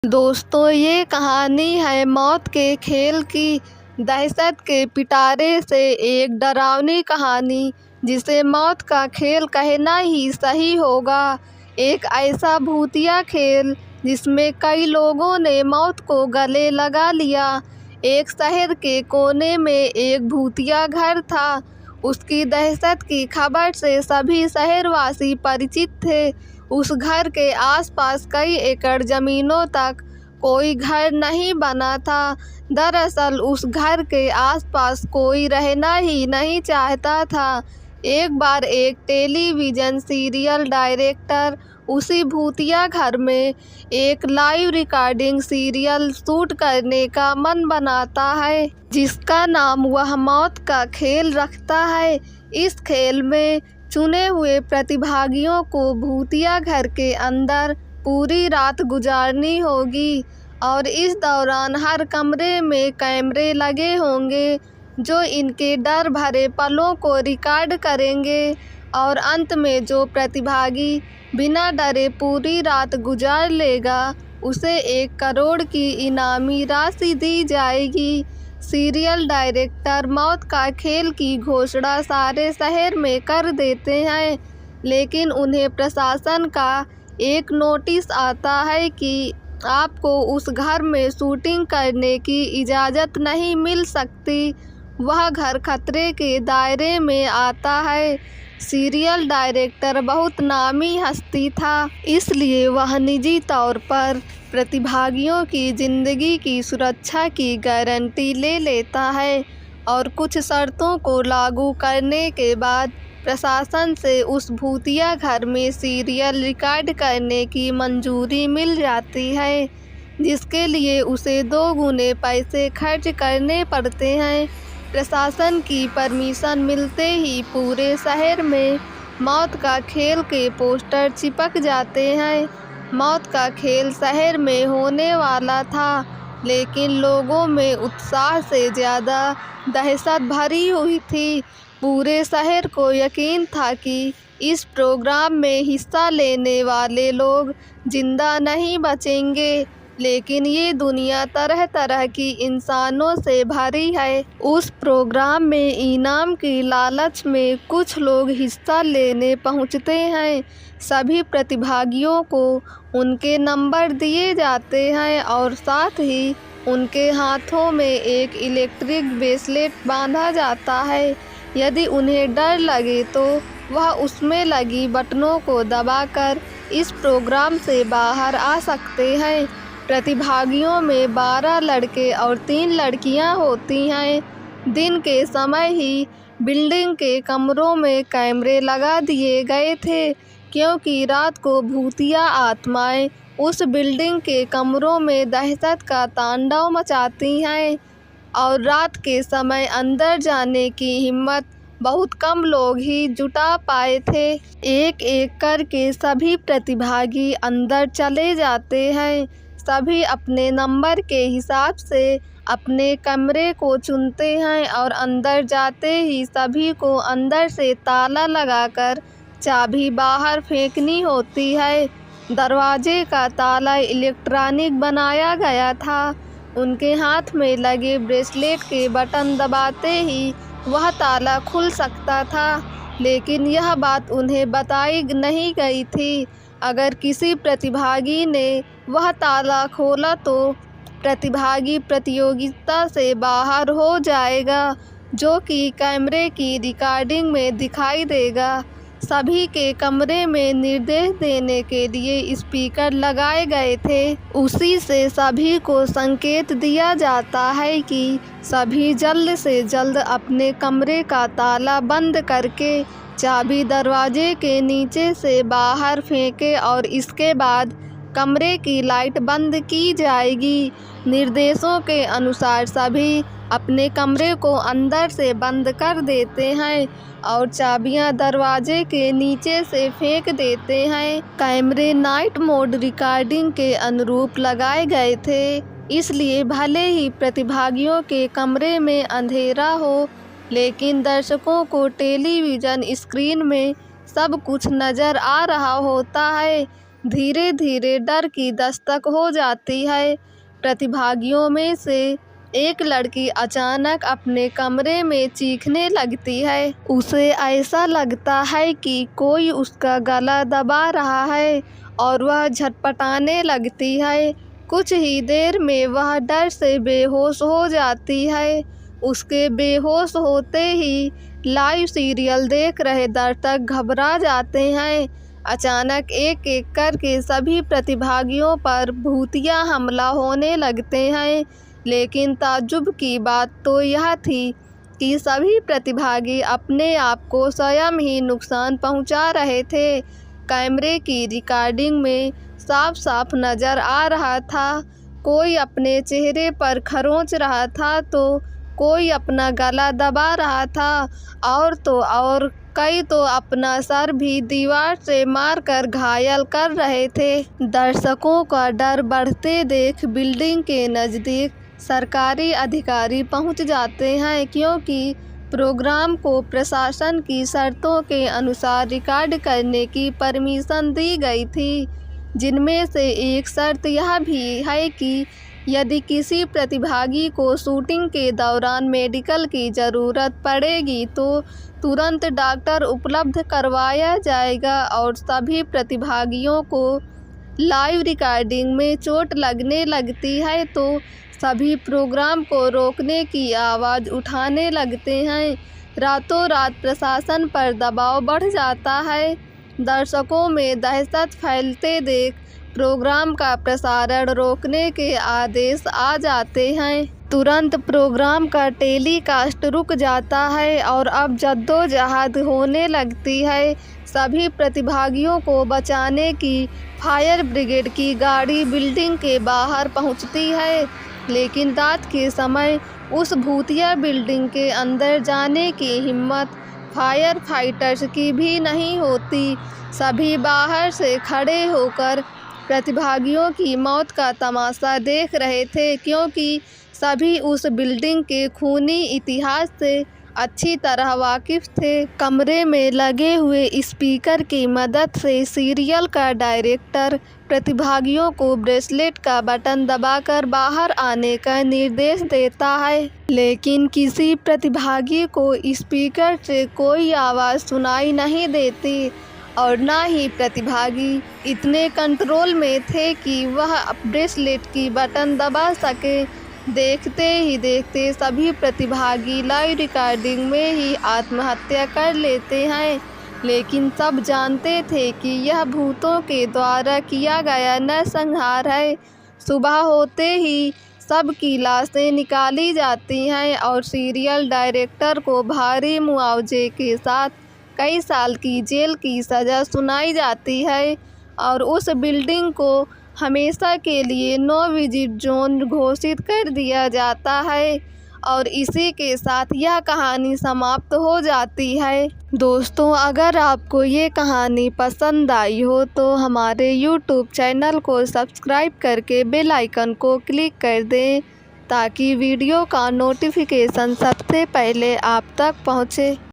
दोस्तों, ये कहानी है मौत के खेल की। दहशत के पिटारे से एक डरावनी कहानी जिसे मौत का खेल कहना ही सही होगा। एक ऐसा भूतिया खेल जिसमें कई लोगों ने मौत को गले लगा लिया। एक शहर के कोने में एक भूतिया घर था। उसकी दहशत की खबर से सभी शहरवासी परिचित थे। उस घर के आसपास कई एकड़ जमीनों तक कोई घर नहीं बना था। दरअसल उस घर के आसपास कोई रहना ही नहीं चाहता था। एक बार एक टेलीविज़न सीरियल डायरेक्टर उसी भूतिया घर में एक लाइव रिकॉर्डिंग सीरियल शूट करने का मन बनाता है, जिसका नाम वह मौत का खेल रखता है। इस खेल में चुने हुए प्रतिभागियों को भूतिया घर के अंदर पूरी रात गुजारनी होगी और इस दौरान हर कमरे में कैमरे लगे होंगे जो इनके डर भरे पलों को रिकॉर्ड करेंगे। और अंत में जो प्रतिभागी बिना डरे पूरी रात गुजार लेगा उसे 1 करोड़ की इनामी राशि दी जाएगी। सीरियल डायरेक्टर मौत का खेल की घोषणा सारे शहर में कर देते हैं, लेकिन उन्हें प्रशासन का एक नोटिस आता है कि आपको उस घर में शूटिंग करने की इजाज़त नहीं मिल सकती। वह घर खतरे के दायरे में आता है। सीरियल डायरेक्टर बहुत नामी हस्ती था, इसलिए वह निजी तौर पर प्रतिभागियों की ज़िंदगी की सुरक्षा की गारंटी ले लेता है और कुछ शर्तों को लागू करने के बाद प्रशासन से उस भूतिया घर में सीरियल रिकॉर्ड करने की मंजूरी मिल जाती है, जिसके लिए उसे 2 गुने पैसे खर्च करने पड़ते हैं। प्रशासन की परमिशन मिलते ही पूरे शहर में मौत का खेल के पोस्टर चिपक जाते हैं। मौत का खेल शहर में होने वाला था, लेकिन लोगों में उत्साह से ज़्यादा दहशत भरी हुई थी। पूरे शहर को यकीन था कि इस प्रोग्राम में हिस्सा लेने वाले लोग जिंदा नहीं बचेंगे, लेकिन ये दुनिया तरह तरह की इंसानों से भरी है। उस प्रोग्राम में इनाम की लालच में कुछ लोग हिस्सा लेने पहुंचते हैं। सभी प्रतिभागियों को उनके नंबर दिए जाते हैं और साथ ही उनके हाथों में एक इलेक्ट्रिक ब्रेसलेट बांधा जाता है। यदि उन्हें डर लगे तो वह उसमें लगी बटनों को दबाकर इस प्रोग्राम से बाहर आ सकते हैं। प्रतिभागियों में 12 लड़के और 3 लड़कियां होती हैं। दिन के समय ही बिल्डिंग के कमरों में कैमरे लगा दिए गए थे, क्योंकि रात को भूतिया आत्माएं उस बिल्डिंग के कमरों में दहशत का तांडव मचाती हैं और रात के समय अंदर जाने की हिम्मत बहुत कम लोग ही जुटा पाए थे। एक एक करके सभी प्रतिभागी अंदर चले जाते हैं। सभी अपने नंबर के हिसाब से अपने कमरे को चुनते हैं और अंदर जाते ही सभी को अंदर से ताला लगाकर चाबी बाहर फेंकनी होती है। दरवाजे का ताला इलेक्ट्रॉनिक बनाया गया था। उनके हाथ में लगे ब्रेसलेट के बटन दबाते ही वह ताला खुल सकता था, लेकिन यह बात उन्हें बताई नहीं गई थी। अगर किसी प्रतिभागी ने वह ताला खोला तो प्रतिभागी प्रतियोगिता से बाहर हो जाएगा, जो कि कैमरे की रिकॉर्डिंग में दिखाई देगा। सभी के कमरे में निर्देश देने के लिए स्पीकर लगाए गए थे। उसी से सभी को संकेत दिया जाता है कि सभी जल्द से जल्द अपने कमरे का ताला बंद करके चाबी दरवाजे के नीचे से बाहर फेंके और इसके बाद कमरे की लाइट बंद की जाएगी। निर्देशों के अनुसार सभी अपने कमरे को अंदर से बंद कर देते हैं और चाबियां दरवाजे के नीचे से फेंक देते हैं। कैमरे नाइट मोड रिकॉर्डिंग के अनुरूप लगाए गए थे, इसलिए भले ही प्रतिभागियों के कमरे में अंधेरा हो, लेकिन दर्शकों को टेलीविज़न स्क्रीन में सब कुछ नज़र आ रहा होता है। धीरे धीरे डर की दस्तक हो जाती है। प्रतिभागियों में से एक लड़की अचानक अपने कमरे में चीखने लगती है। उसे ऐसा लगता है कि कोई उसका गला दबा रहा है और वह झटपटाने लगती है। कुछ ही देर में वह डर से बेहोश हो जाती है। उसके बेहोश होते ही लाइव सीरियल देख रहे दर्शक घबरा जाते हैं। अचानक एक एक करके सभी प्रतिभागियों पर भूतिया हमला होने लगते हैं। लेकिन ताज्जुब की बात तो यह थी कि सभी प्रतिभागी अपने आप को स्वयं ही नुकसान पहुंचा रहे थे। कैमरे की रिकॉर्डिंग में साफ साफ नज़र आ रहा था, कोई अपने चेहरे पर खरोंच रहा था तो कोई अपना गला दबा रहा था और कई तो अपना सर भी दीवार से मारकर घायल कर रहे थे। दर्शकों का डर बढ़ते देख बिल्डिंग के नज़दीक सरकारी अधिकारी पहुंच जाते हैं, क्योंकि प्रोग्राम को प्रशासन की शर्तों के अनुसार रिकॉर्ड करने की परमिशन दी गई थी, जिनमें से एक शर्त यह भी है कि यदि किसी प्रतिभागी को शूटिंग के दौरान मेडिकल की ज़रूरत पड़ेगी तो तुरंत डॉक्टर उपलब्ध करवाया जाएगा। और सभी प्रतिभागियों को लाइव रिकॉर्डिंग में चोट लगने लगती है तो सभी प्रोग्राम को रोकने की आवाज़ उठाने लगते हैं। रातों रात प्रशासन पर दबाव बढ़ जाता है। दर्शकों में दहशत फैलते देख प्रोग्राम का प्रसारण रोकने के आदेश आ जाते हैं। तुरंत प्रोग्राम का टेलीकास्ट रुक जाता है और अब जद्दोजहद होने लगती है। सभी प्रतिभागियों को बचाने की फायर ब्रिगेड की गाड़ी बिल्डिंग के बाहर पहुंचती है, लेकिन रात के समय उस भूतिया बिल्डिंग के अंदर जाने की हिम्मत फायर फाइटर्स की भी नहीं होती। सभी बाहर से खड़े होकर प्रतिभागियों की मौत का तमाशा देख रहे थे, क्योंकि सभी उस बिल्डिंग के खूनी इतिहास से अच्छी तरह वाकिफ थे। कमरे में लगे हुए स्पीकर की मदद से सीरियल का डायरेक्टर प्रतिभागियों को ब्रेसलेट का बटन दबाकर बाहर आने का निर्देश देता है, लेकिन किसी प्रतिभागी को स्पीकर से कोई आवाज़ सुनाई नहीं देती और न ही प्रतिभागी इतने कंट्रोल में थे कि वह ब्रेसलेट की बटन दबा सके। देखते ही देखते सभी प्रतिभागी लाइव रिकॉर्डिंग में ही आत्महत्या कर लेते हैं, लेकिन सब जानते थे कि यह भूतों के द्वारा किया गया नरसंहार है। सुबह होते ही सबकी लाशें निकाली जाती हैं और सीरियल डायरेक्टर को भारी मुआवजे के साथ कई साल की जेल की सज़ा सुनाई जाती है और उस बिल्डिंग को हमेशा के लिए नो विजिट जोन घोषित कर दिया जाता है। और इसी के साथ यह कहानी समाप्त हो जाती है। दोस्तों, अगर आपको ये कहानी पसंद आई हो तो हमारे YouTube चैनल को सब्सक्राइब करके बेल आइकन को क्लिक कर दें, ताकि वीडियो का नोटिफिकेशन सबसे पहले आप तक पहुँचे।